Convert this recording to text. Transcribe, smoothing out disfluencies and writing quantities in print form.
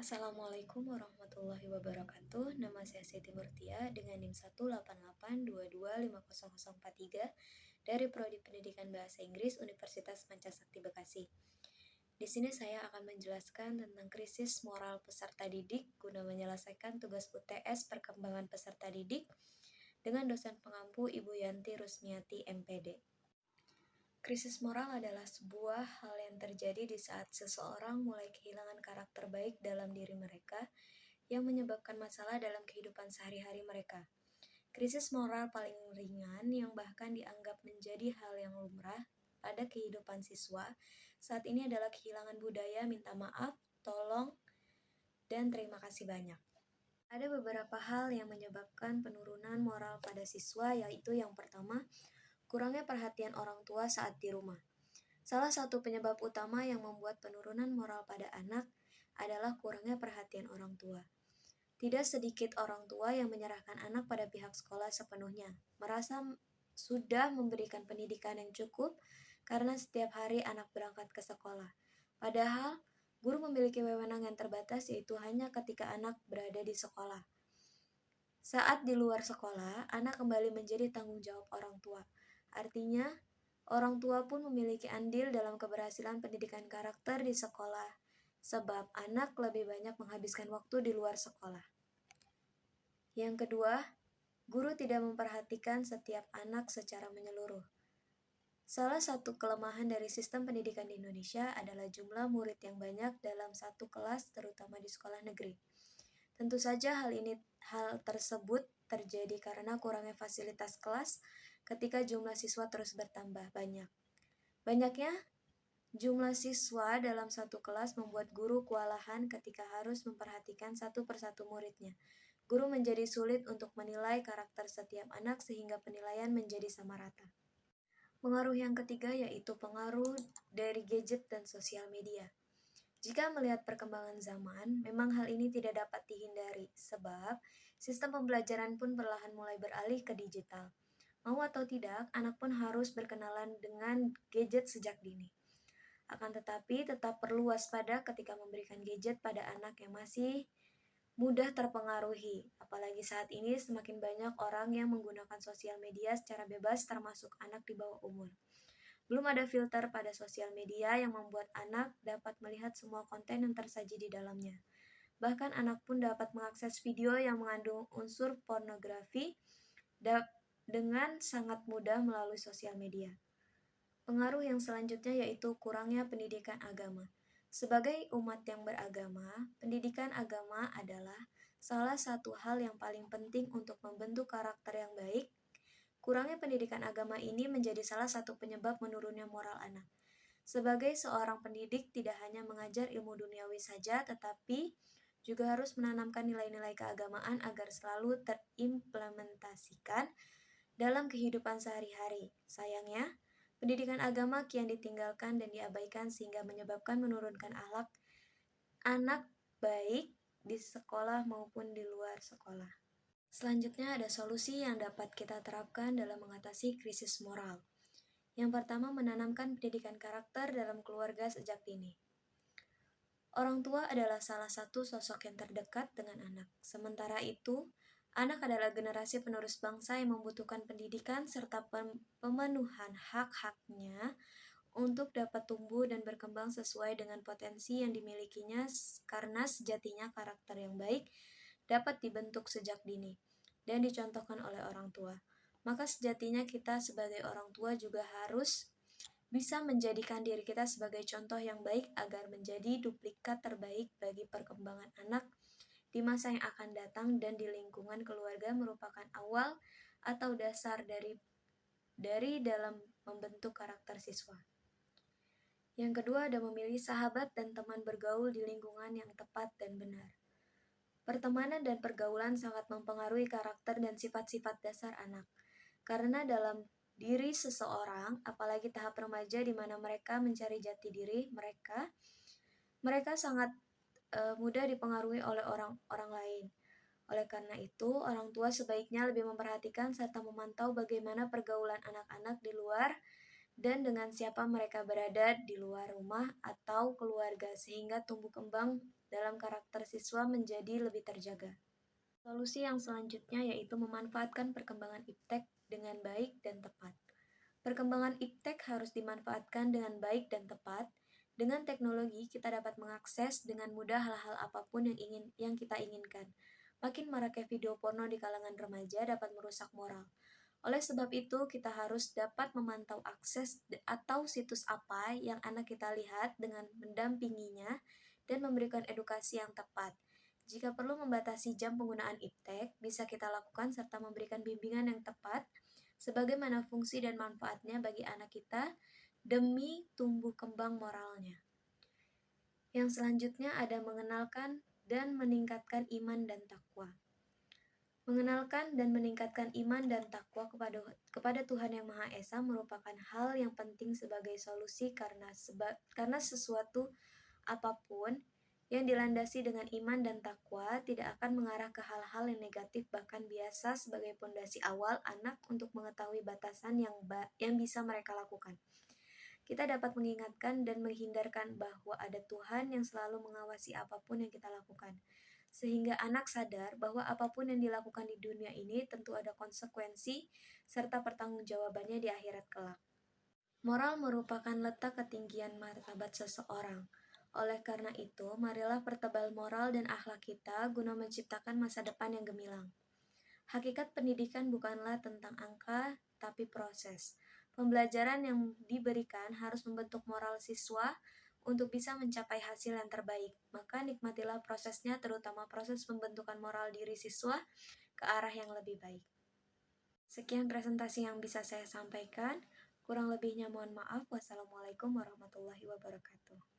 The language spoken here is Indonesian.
Assalamualaikum warahmatullahi wabarakatuh. Nama saya Siti Murtia dengan NIM 188225043 dari Prodi Pendidikan Bahasa Inggris Universitas Pancasakti Bekasi. Di sini saya akan menjelaskan tentang krisis moral peserta didik guna menyelesaikan tugas UTS perkembangan peserta didik dengan dosen pengampu Ibu Yanti Rusmiati MPD. Krisis moral adalah sebuah hal yang terjadi di saat seseorang mulai kehilangan karakter baik dalam diri mereka yang menyebabkan masalah dalam kehidupan sehari-hari mereka. Krisis moral paling ringan yang bahkan dianggap menjadi hal yang lumrah pada kehidupan siswa saat ini adalah kehilangan budaya minta maaf, tolong, dan terima kasih banyak. Ada beberapa hal yang menyebabkan penurunan moral pada siswa, yaitu yang pertama, kurangnya perhatian orang tua saat di rumah. Salah satu penyebab utama yang membuat penurunan moral pada anak adalah kurangnya perhatian orang tua. Tidak sedikit orang tua yang menyerahkan anak pada pihak sekolah sepenuhnya, merasa sudah memberikan pendidikan yang cukup karena setiap hari anak berangkat ke sekolah. Padahal, guru memiliki wewenang yang terbatas, yaitu hanya ketika anak berada di sekolah. Saat di luar sekolah, anak kembali menjadi tanggung jawab orang tua. Artinya, orang tua pun memiliki andil dalam keberhasilan pendidikan karakter di sekolah, sebab anak lebih banyak menghabiskan waktu di luar sekolah. Yang kedua, guru tidak memperhatikan setiap anak secara menyeluruh. Salah satu kelemahan dari sistem pendidikan di Indonesia adalah jumlah murid yang banyak dalam satu kelas, terutama di sekolah negeri. Tentu saja hal tersebut terjadi karena kurangnya fasilitas kelas ketika jumlah siswa terus bertambah banyak. Banyaknya jumlah siswa dalam satu kelas membuat guru kewalahan ketika harus memperhatikan satu persatu muridnya. Guru menjadi sulit untuk menilai karakter setiap anak sehingga penilaian menjadi sama rata. Pengaruh yang ketiga yaitu pengaruh dari gadget dan sosial media. Jika melihat perkembangan zaman, memang hal ini tidak dapat dihindari, sebab sistem pembelajaran pun perlahan mulai beralih ke digital. Mau atau tidak, anak pun harus berkenalan dengan gadget sejak dini. Akan tetapi, tetap perlu waspada ketika memberikan gadget pada anak yang masih mudah terpengaruhi. Apalagi saat ini semakin banyak orang yang menggunakan sosial media secara bebas, termasuk anak di bawah umur. Belum ada filter pada sosial media yang membuat anak dapat melihat semua konten yang tersaji di dalamnya. Bahkan anak pun dapat mengakses video yang mengandung unsur pornografi dengan sangat mudah melalui sosial media. Pengaruh yang selanjutnya yaitu kurangnya pendidikan agama. Sebagai umat yang beragama, pendidikan agama adalah salah satu hal yang paling penting untuk membentuk karakter yang baik. Kurangnya pendidikan agama ini menjadi salah satu penyebab menurunnya moral anak. Sebagai seorang pendidik, tidak hanya mengajar ilmu duniawi saja, tetapi juga harus menanamkan nilai-nilai keagamaan agar selalu terimplementasikan dalam kehidupan sehari-hari. Sayangnya, pendidikan agama kian ditinggalkan dan diabaikan sehingga menyebabkan menurunkan akhlak anak baik di sekolah maupun di luar sekolah. Selanjutnya ada solusi yang dapat kita terapkan dalam mengatasi krisis moral. Yang pertama, menanamkan pendidikan karakter dalam keluarga sejak dini. Orang tua adalah salah satu sosok yang terdekat dengan anak. Sementara itu, anak adalah generasi penerus bangsa yang membutuhkan pendidikan serta pemenuhan hak-haknya untuk dapat tumbuh dan berkembang sesuai dengan potensi yang dimilikinya, karena sejatinya karakter yang baik dapat dibentuk sejak dini dan dicontohkan oleh orang tua. Maka sejatinya kita sebagai orang tua juga harus bisa menjadikan diri kita sebagai contoh yang baik agar menjadi duplikat terbaik bagi perkembangan anak di masa yang akan datang, dan di lingkungan keluarga merupakan awal atau dasar dari dalam membentuk karakter siswa. Yang kedua ada memilih sahabat dan teman bergaul di lingkungan yang tepat dan benar. Pertemanan dan pergaulan sangat mempengaruhi karakter dan sifat-sifat dasar anak. Karena dalam diri seseorang, apalagi tahap remaja di mana mereka mencari jati diri mereka sangat mudah dipengaruhi oleh orang lain. Oleh karena itu, orang tua sebaiknya lebih memperhatikan serta memantau bagaimana pergaulan anak-anak di luar dan dengan siapa mereka berada di luar rumah atau keluarga, sehingga tumbuh kembang dalam karakter siswa menjadi lebih terjaga. Solusi yang selanjutnya yaitu memanfaatkan perkembangan iptek dengan baik dan tepat. Perkembangan iptek harus dimanfaatkan dengan baik dan tepat. Dengan teknologi, kita dapat mengakses dengan mudah hal-hal apapun yang kita inginkan. Makin maraknya video porno di kalangan remaja dapat merusak moral. Oleh sebab itu, kita harus dapat memantau akses atau situs apa yang anak kita lihat dengan mendampinginya dan memberikan edukasi yang tepat. Jika perlu membatasi jam penggunaan iptek, bisa kita lakukan serta memberikan bimbingan yang tepat sebagaimana fungsi dan manfaatnya bagi anak kita demi tumbuh kembang moralnya. Yang selanjutnya ada mengenalkan dan meningkatkan iman dan takwa. Mengenalkan dan meningkatkan iman dan takwa kepada Tuhan Yang Maha Esa merupakan hal yang penting sebagai solusi karena sesuatu apapun yang dilandasi dengan iman dan takwa tidak akan mengarah ke hal-hal yang negatif, bahkan biasa sebagai pondasi awal anak untuk mengetahui batasan yang bisa mereka lakukan. Kita dapat mengingatkan dan menghindarkan bahwa ada Tuhan yang selalu mengawasi apapun yang kita lakukan, sehingga anak sadar bahwa apapun yang dilakukan di dunia ini tentu ada konsekuensi serta pertanggungjawabannya di akhirat kelak. Moral merupakan letak ketinggian martabat seseorang. Oleh karena itu, marilah pertebal moral dan akhlak kita guna menciptakan masa depan yang gemilang. Hakikat pendidikan bukanlah tentang angka, tapi proses. Pembelajaran yang diberikan harus membentuk moral siswa untuk bisa mencapai hasil yang terbaik. Maka nikmatilah prosesnya, terutama proses pembentukan moral diri siswa ke arah yang lebih baik. Sekian presentasi yang bisa saya sampaikan. Kurang lebihnya mohon maaf. Wassalamualaikum warahmatullahi wabarakatuh.